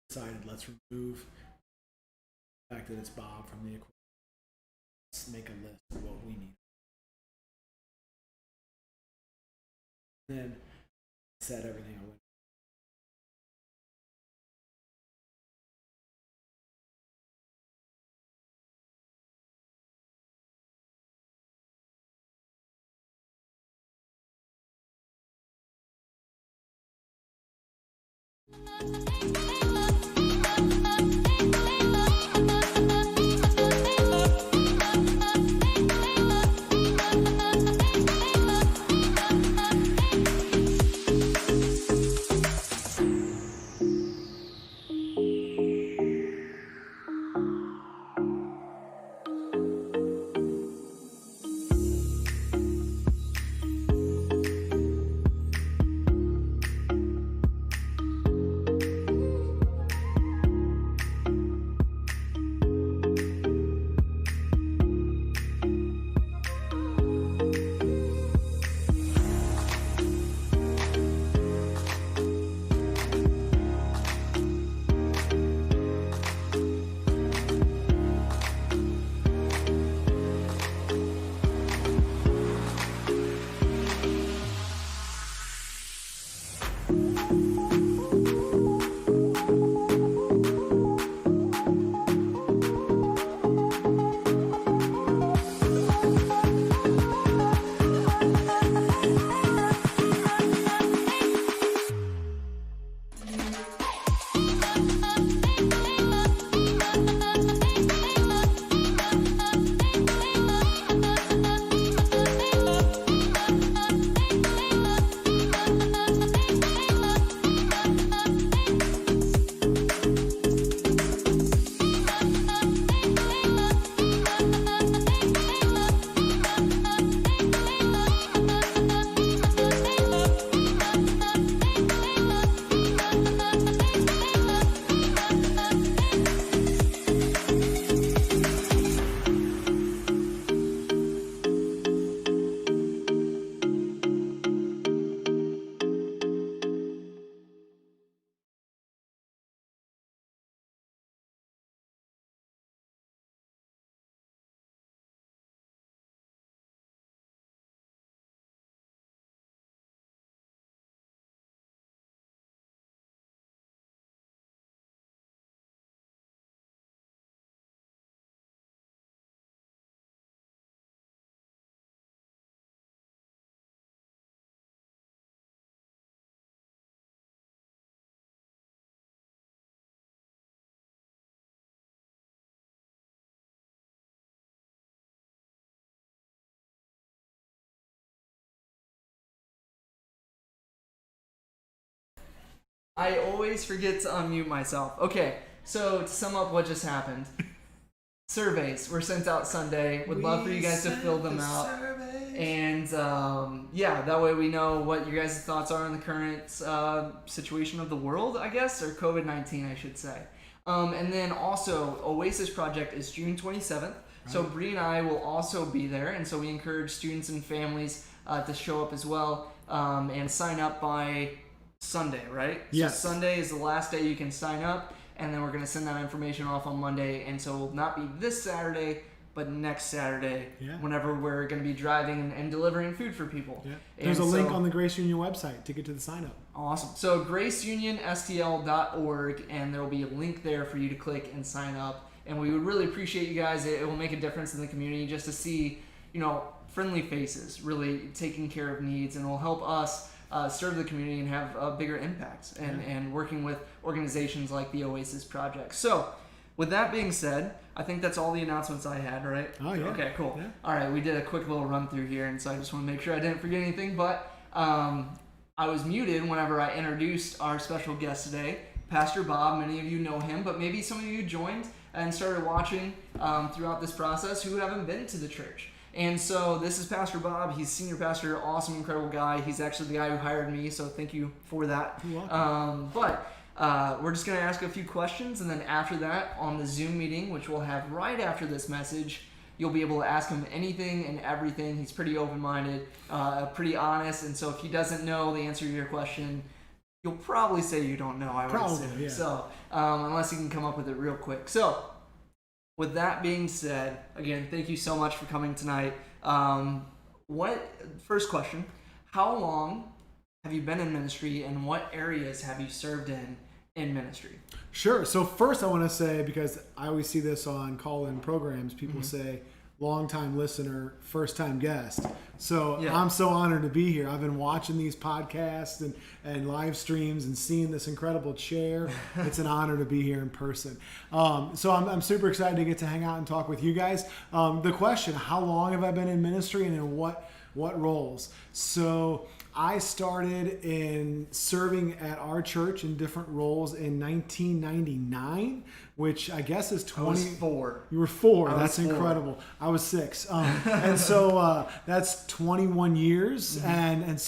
decided let's remove the fact that it's Bob from the equation. Let's make a list of what we need. Then set everything I went. I always forget to unmute myself. Okay, so to sum up what just happened, surveys were sent out Sunday. Would love for you guys to fill them out. And yeah, that way we know what your guys' thoughts are on the current situation of the world, I guess, or COVID-19, I should say. And then also, Oasis Project is June 27th. Right. So Bree and I will also be there. And so we encourage students and families to show up as well and sign up by Sunday, right? Yes. So Sunday is the last day you can sign up. And then we're going to send that information off on Monday. And so it will not be this Saturday, but next Saturday, whenever we're going to be driving and delivering food for people. Yeah. There's a link on the Grace Union website to get to the sign up. Awesome. So graceunionstl.org, and there will be a link there for you to click and sign up. And we would really appreciate you guys. It will make a difference in the community just to see, friendly faces really taking care of needs, and will help us serve the community and have a bigger impact and working with organizations like the Oasis Project. So with that being said, I think that's all the announcements I had, right? Oh, yeah. Okay, cool. Yeah. All right, we did a quick little run through here, and so I just want to make sure I didn't forget anything. But I was muted whenever I introduced our special guest today, Pastor Bob. Many of you know him, but maybe some of you joined and started watching throughout this process who haven't been to the church. And so this is Pastor Bob. He's senior pastor, awesome, incredible guy. He's actually the guy who hired me, so thank you for that. You're welcome. But we're just going to ask a few questions, and then after that, on the Zoom meeting, which we'll have right after this message, you'll be able to ask him anything and everything. He's pretty open-minded, pretty honest, and so if he doesn't know the answer to your question, you'll probably say you don't know, I would assume. Yeah. So, unless you can come up with it real quick. So, with that being said, again, thank you so much for coming tonight. First question, how long have you been in ministry, and what areas have you served in ministry? Sure. So first I want to say, because I always see this on call-in programs, people say, long-time listener, first-time guest. So I'm so honored to be here. I've been watching these podcasts and live streams and seeing this incredible chair. It's an honor to be here in person. So I'm super excited to get to hang out and talk with you guys. The question, how long have I been in ministry and in what roles? So I started in serving at our church in different roles in 1999, which I guess is 20. I was 4. You were 4. That's 4. Incredible. I was 6. And so that's 21 years. And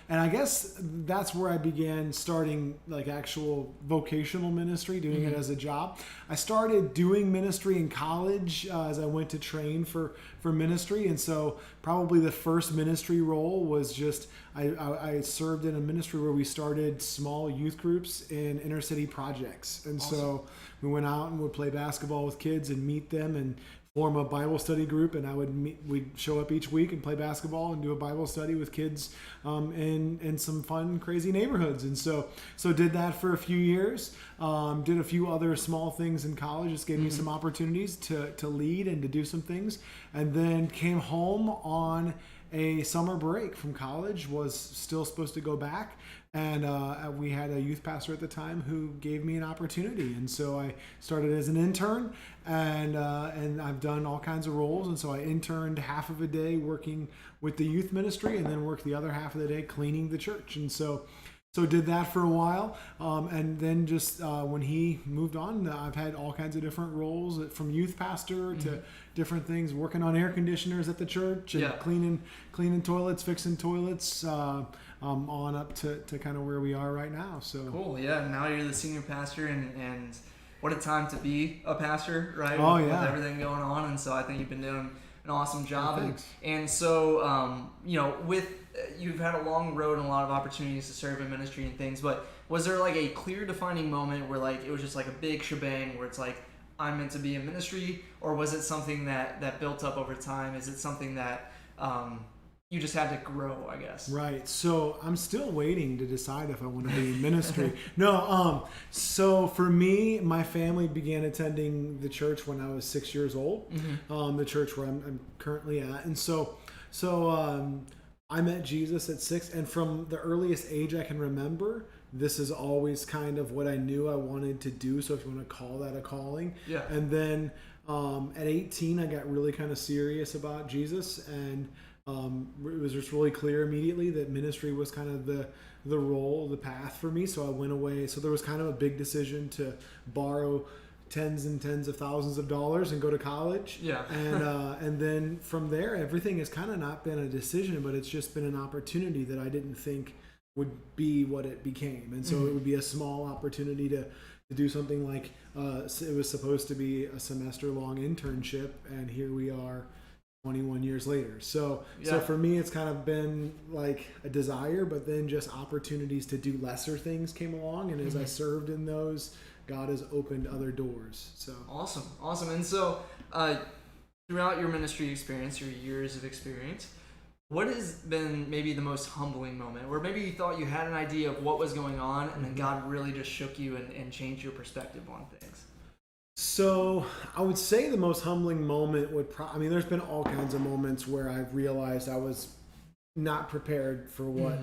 I guess that's where I began starting like actual vocational ministry, doing it as a job. I started doing ministry in college as I went to train for ministry. And so probably the first ministry role was just I served in a ministry where we started small youth groups in inner city projects. And so we went out and would play basketball with kids and meet them and form a Bible study group. And we'd show up each week and play basketball and do a Bible study with kids in some fun, crazy neighborhoods. And so did that for a few years. Did a few other small things in college. Just gave me some opportunities to lead and to do some things. And then came home on a summer break from college, was still supposed to go back. And we had a youth pastor at the time who gave me an opportunity. And so I started as an intern, and I've done all kinds of roles. And so I interned half of a day working with the youth ministry, and then worked the other half of the day cleaning the church. And so did that for a while. And then just when he moved on, I've had all kinds of different roles, from youth pastor to different things, working on air conditioners at the church and cleaning toilets, fixing toilets, on up to kind of where we are right now. So cool. Yeah. Now you're the senior pastor, and what a time to be a pastor, right? With everything going on. And so I think you've been doing an awesome job. And so, you've had a long road and a lot of opportunities to serve in ministry and things, but was there like a clear defining moment where like it was just like a big shebang where it's like, I'm meant to be in ministry, or was it something that built up over time? Is it something that you just had to grow, I guess? Right. So I'm still waiting to decide if I want to be in ministry. So for me, my family began attending the church when I was 6 years old, the church where I'm currently at. And so I met Jesus at 6, and from the earliest age I can remember, this is always kind of what I knew I wanted to do. So if you want to call that a calling. Yeah. And then at 18, I got really kind of serious about Jesus, and it was just really clear immediately that ministry was kind of the role, the path for me. So I went away. So there was kind of a big decision to borrow tens and tens of thousands of dollars and go to college. Yeah. And then from there, everything has kind of not been a decision, but it's just been an opportunity that I didn't think would be what it became. And so it would be a small opportunity to do something like it was supposed to be a semester-long internship, and here we are 21 years later. So for me, it's kind of been like a desire, but then just opportunities to do lesser things came along, and as I served in those, God has opened other doors. So awesome. And so throughout your ministry experience, your years of experience, what has been maybe the most humbling moment where maybe you thought you had an idea of what was going on, and then God really just shook you and changed your perspective on things? So I would say the most humbling moment would there's been all kinds of moments where I've realized I was not prepared for what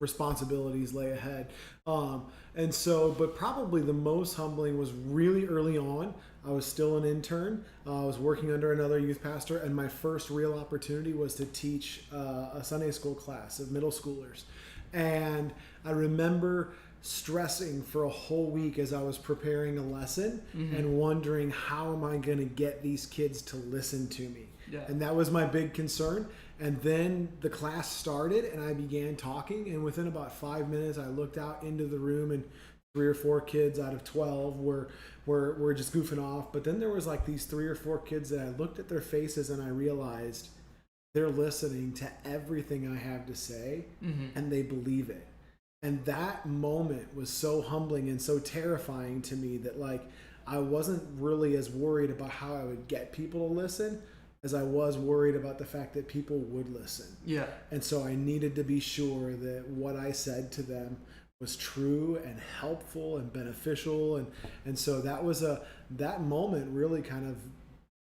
responsibilities lay ahead. But probably the most humbling was really early on. I was still an intern. I was working under another youth pastor, and my first real opportunity was to teach a Sunday school class of middle schoolers. And I remember stressing for a whole week as I was preparing a lesson and wondering, how am I going to get these kids to listen to me? Yeah. And that was my big concern. And then the class started, and I began talking, and within about 5 minutes, I looked out into the room, and 3 or 4 kids out of 12 were just goofing off. But then there was like these 3 or 4 kids that I looked at their faces, and I realized they're listening to everything I have to say, and they believe it. And that moment was so humbling and so terrifying to me that like I wasn't really as worried about how I would get people to listen as I was worried about the fact that people would listen. Yeah. And so I needed to be sure that what I said to them was true and helpful and beneficial. And so that moment really kind of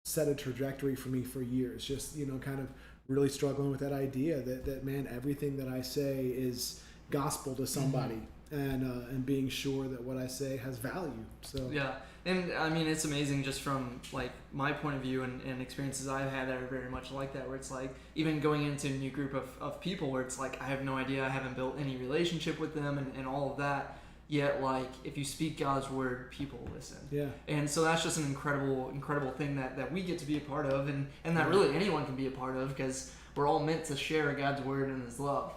set a trajectory for me for years. Just, kind of really struggling with that idea that man, everything that I say is gospel to somebody. And being sure that what I say has value. So yeah, and I mean it's amazing just from like my point of view and experiences I've had that are very much like that, where it's like even going into a new group of people where it's like I have no idea, I haven't built any relationship with them and all of that, yet like if you speak God's word, people listen. Yeah. And so that's just an incredible thing that we get to be a part of, and that really anyone can be a part of, because we're all meant to share God's word and his love.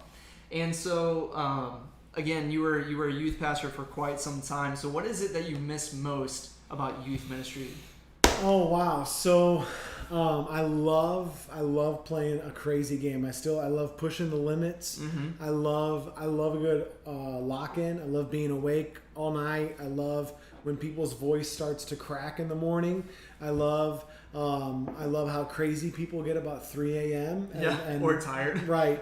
And so again, you were a youth pastor for quite some time. So what is it that you miss most about youth ministry? Oh wow! So I love playing a crazy game. I love pushing the limits. I love a good lock-in. I love being awake all night. I love when people's voice starts to crack in the morning. I love how crazy people get about 3 a.m. Or tired. Right.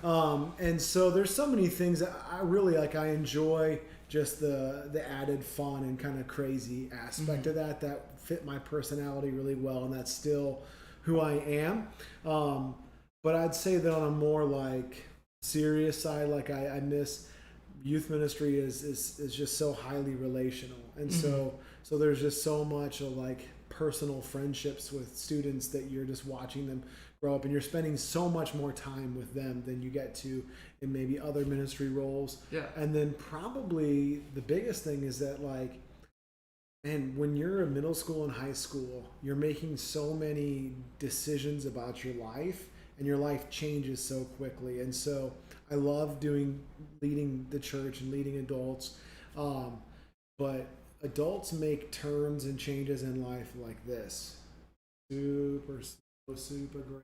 And so there's so many things that I really like. I enjoy just the added fun and kind of crazy aspect of that fit my personality really well, and that's still who I am. But I'd say that on a more like serious side, like I miss youth ministry is just so highly relational, and so there's just so much of like personal friendships with students that you're just watching them grow up, and you're spending so much more time with them than you get to in maybe other ministry roles. Yeah. And then probably the biggest thing is that like, man, when you're in middle school and high school, you're making so many decisions about your life, and your life changes so quickly. And so I love leading the church and leading adults, but adults make turns and changes in life like this. Super great.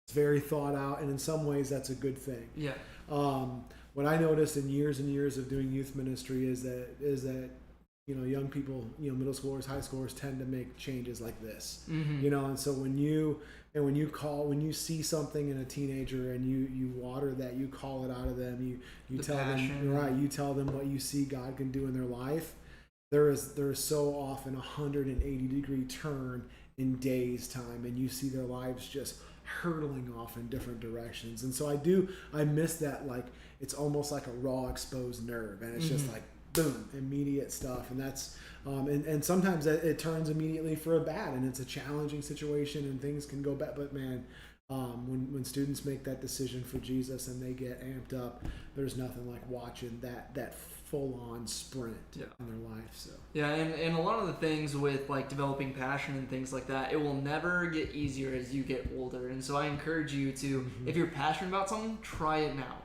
It's very thought out, and in some ways that's a good thing. Yeah. What I noticed in years and years of doing youth ministry is that young people, middle schoolers, high schoolers tend to make changes like this. And so when you see something in a teenager and you water that, you call it out of them, you tell them, right, you tell them what you see God can do in their life. There is so often 180-degree turn in days time, and you see their lives just hurtling off in different directions. And so I miss that, like it's almost like a raw exposed nerve, and it's just like boom, immediate stuff. And that's and sometimes it turns immediately for a bad, and it's a challenging situation and things can go bad. But man, when students make that decision for Jesus and they get amped up, there's nothing like watching that full-on sprint in their life. So yeah, and a lot of the things with like developing passion and things like that, it will never get easier as you get older. And so I encourage you to, if you're passionate about something, try it now.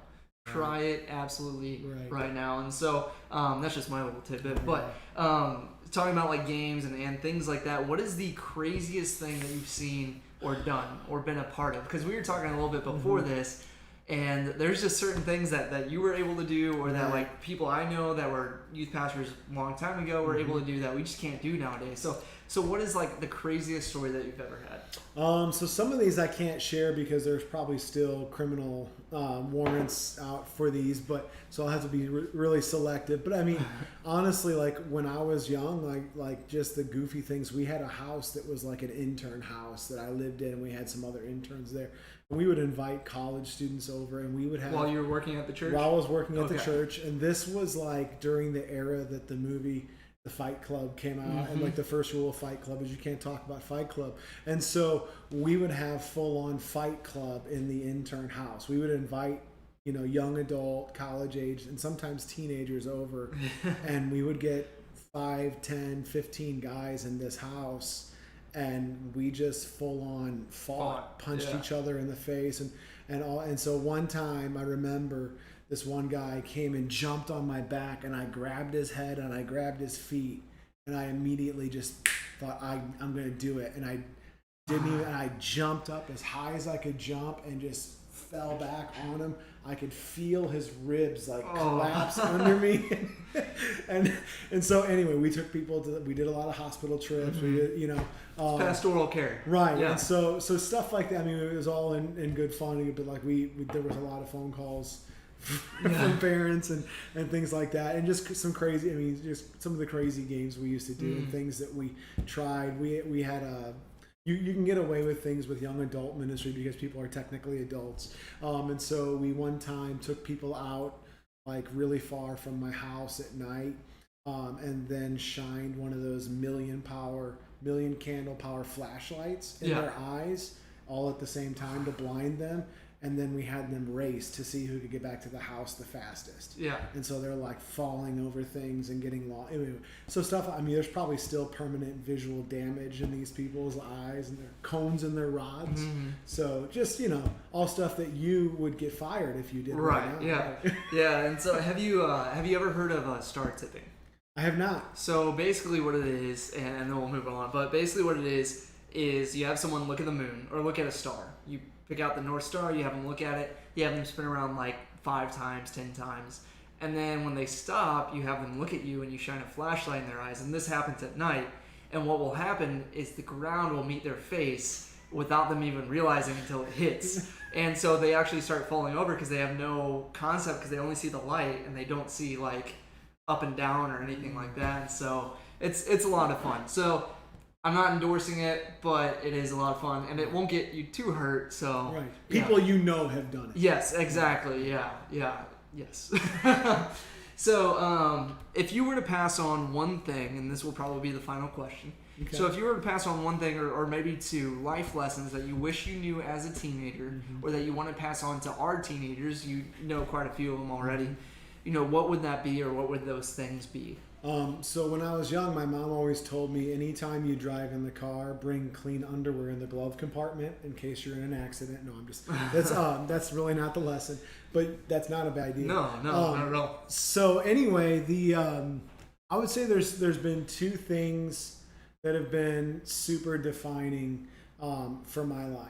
Try it absolutely right now. And so that's just my little tidbit. But talking about like games and things like that, what is the craziest thing that you've seen or done or been a part of? Because we were talking a little bit before this, and there's just certain things that you were able to do, or that like people I know that were youth pastors a long time ago were able to do that we just can't do nowadays. So what is like the craziest story that you've ever had? So some of these I can't share because there's probably still criminal warrants out for these, but so I'll have to be really selective. But I mean, honestly, like when I was young, like just the goofy things. We had a house that was like an intern house that I lived in, and we had some other interns there. And we would invite college students over, and we would have. While you were working at the church? While I was working at the church, and this was like during the era that the movie The Fight Club came out, and like the first rule of Fight Club is you can't talk about Fight Club. And so we would have full-on Fight Club in the intern house. We would invite young adult, college age, and sometimes teenagers over, and we would get 5, 10, 15 guys in this house, and we just full-on punched each other in the face, and so one time I remember this one guy came and jumped on my back, and I grabbed his head and I grabbed his feet, and I immediately just thought I'm going to do it, and I didn't even. And I jumped up as high as I could jump and just fell back on him. I could feel his ribs like collapse under me. and so anyway, we took people we did a lot of hospital trips. We did, pastoral care. Right. Yeah. And so stuff like that. I mean, it was all in good fun, but like there was a lot of phone calls from parents and things like that, and just some crazy, just some of the crazy games we used to do and things that we tried. We had you can get away with things with young adult ministry because people are technically adults. And so we one time took people out like really far from my house at night, and then shined one of those million candle power flashlights in their eyes all at the same time to blind them. And then we had them race to see who could get back to the house the fastest. Yeah. And so they're like falling over things and getting lost. So stuff, there's probably still permanent visual damage in these people's eyes and their cones and their rods. So just, all stuff that you would get fired if you did. Right. Yeah. Right. Yeah. And so have you ever heard of star tipping? I have not. So basically what it is, and then we'll move on, but basically what it is you have someone look at the moon or look at a star. You pick out the North Star, you have them look at it, you have them spin around like 5 times, 10 times. And then when they stop, you have them look at you and you shine a flashlight in their eyes. And this happens at night. And what will happen is the ground will meet their face without them even realizing until it hits. And so they actually start falling over because they have no concept because they only see the light and they don't see like up and down or anything like that. And so it's a lot of fun. So I'm not endorsing it, but it is a lot of fun, and it won't get you too hurt. So right, people have done it. Yes, exactly. Yeah, yes. So if you were to pass on one thing, and this will probably be the final question. Okay. So if you were to pass on one thing, or maybe 2 life lessons that you wish you knew as a teenager, or that you want to pass on to our teenagers, you know quite a few of them already. What would that be, or what would those things be? So when I was young, my mom always told me, anytime you drive in the car, bring clean underwear in the glove compartment in case you're in an accident. No, I'm just, that's really not the lesson, but that's not a bad idea. No, not at all. So anyway, I would say there's been 2 things that have been super defining, for my life.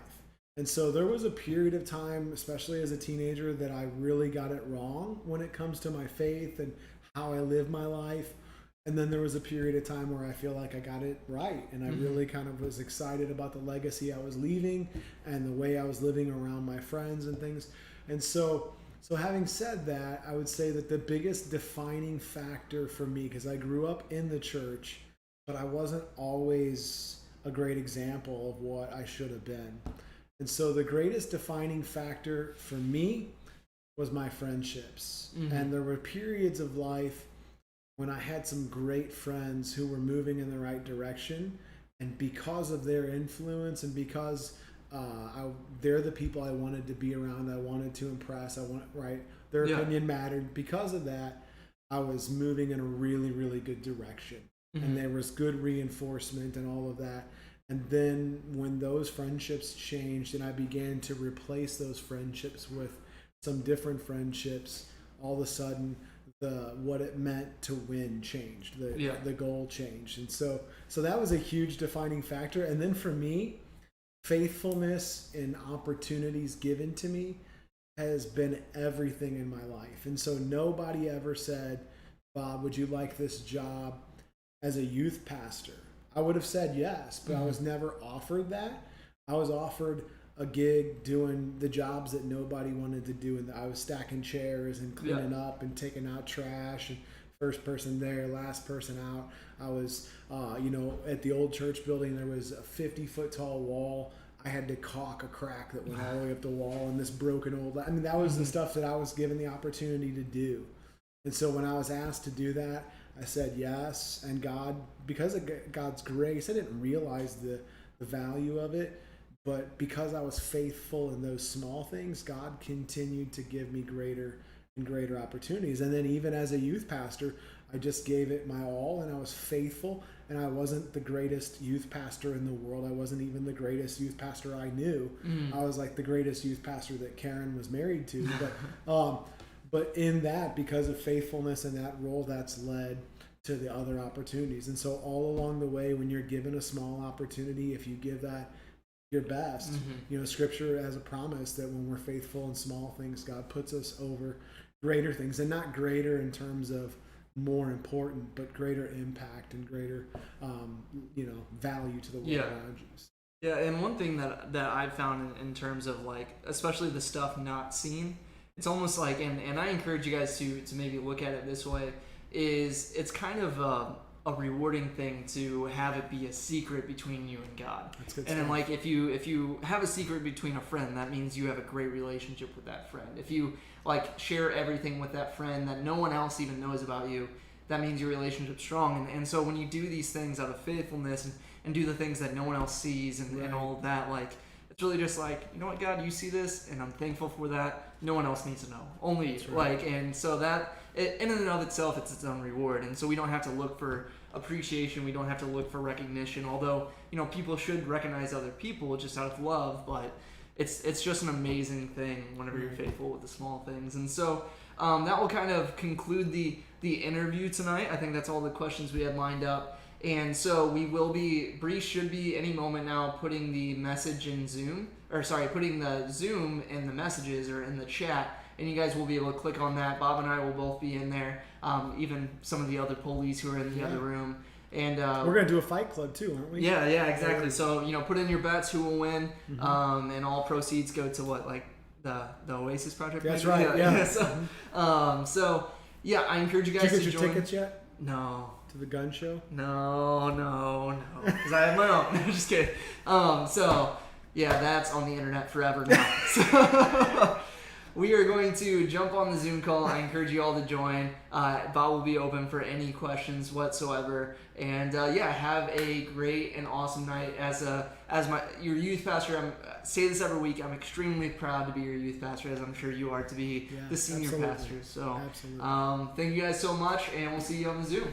And so there was a period of time, especially as a teenager, that I really got it wrong when it comes to my faith and how I live my life. And then there was a period of time where I feel like I got it right. And I really kind of was excited about the legacy I was leaving and the way I was living around my friends and things. And so having said that, I would say that the biggest defining factor for me, because I grew up in the church, but I wasn't always a great example of what I should have been. And so the greatest defining factor for me was my friendships. And there were periods of life when I had some great friends who were moving in the right direction. And because of their influence and because they're the people I wanted to be around, I wanted to impress, their opinion mattered. Because of that, I was moving in a really, really good direction. And there was good reinforcement and all of that. And then when those friendships changed and I began to replace those friendships with some different friendships, all of a sudden what it meant to win changed. The goal changed. And so that was a huge defining factor. And then for me, faithfulness and opportunities given to me has been everything in my life. And so nobody ever said, Bob, would you like this job as a youth pastor? I would have said yes, but I was never offered that. I was offered a gig doing the jobs that nobody wanted to do, and I was stacking chairs and cleaning up and taking out trash, and first person there, last person out. I was, at the old church building, there was a 50-foot tall wall. I had to caulk a crack that went all the way up the wall, and this broken old. That was the stuff that I was given the opportunity to do. And so when I was asked to do that, I said yes. And God, because of God's grace, I didn't realize the value of it. But because I was faithful in those small things, God continued to give me greater and greater opportunities. And then even as a youth pastor, I just gave it my all, and I was faithful. And I wasn't the greatest youth pastor in the world. I wasn't even the greatest youth pastor I knew. I was like the greatest youth pastor that Karen was married to. But in that, because of faithfulness in that role, that's led to the other opportunities. And so all along the way, when you're given a small opportunity, if you give that your best. Scripture has a promise that when we're faithful in small things, God puts us over greater things, and not greater in terms of more important, but greater impact and greater, value to the world around you. Yeah, and one thing that I've found in terms of like, especially the stuff not seen, it's almost like, and I encourage you guys to maybe look at it this way, is it's kind of a rewarding thing to have it be a secret between you and God. That's good and stuff. then like if you have a secret between a friend, that means you have a great relationship with that friend. If you like share everything with that friend that no one else even knows about you, that means your relationship's strong. And so when you do these things out of faithfulness and do the things that no one else sees and all of that, like, it's really just like, you know what, God, you see this, and I'm thankful for that. No one else needs to know, only you. Right. Like, and so that in and of itself, it's its own reward. And so we don't have to look for appreciation. We don't have to look for recognition. Although, people should recognize other people just out of love, but it's just an amazing thing whenever you're faithful with the small things. And so that will kind of conclude the interview tonight. I think that's all the questions we had lined up. And so Bree should be any moment now putting the message in putting the Zoom in the messages or in the chat, and you guys will be able to click on that. Bob and I will both be in there, even some of the other police who are in the other room. And we're going to do a fight club too, aren't we? Yeah, exactly. So, put in your bets who will win, and all proceeds go to what, like the Oasis Project? That's right, yeah. So, I encourage you guys Did you to get join. your tickets yet? No. To the gun show? No. Because I have my own. No, just kidding. That's on the internet forever now. So we are going to jump on the Zoom call. I encourage you all to join. Bob will be open for any questions whatsoever. And have a great and awesome night. As your youth pastor, I say this every week, I'm extremely proud to be your youth pastor, as I'm sure you are to be the senior pastor. So thank you guys so much, and we'll see you on the Zoom.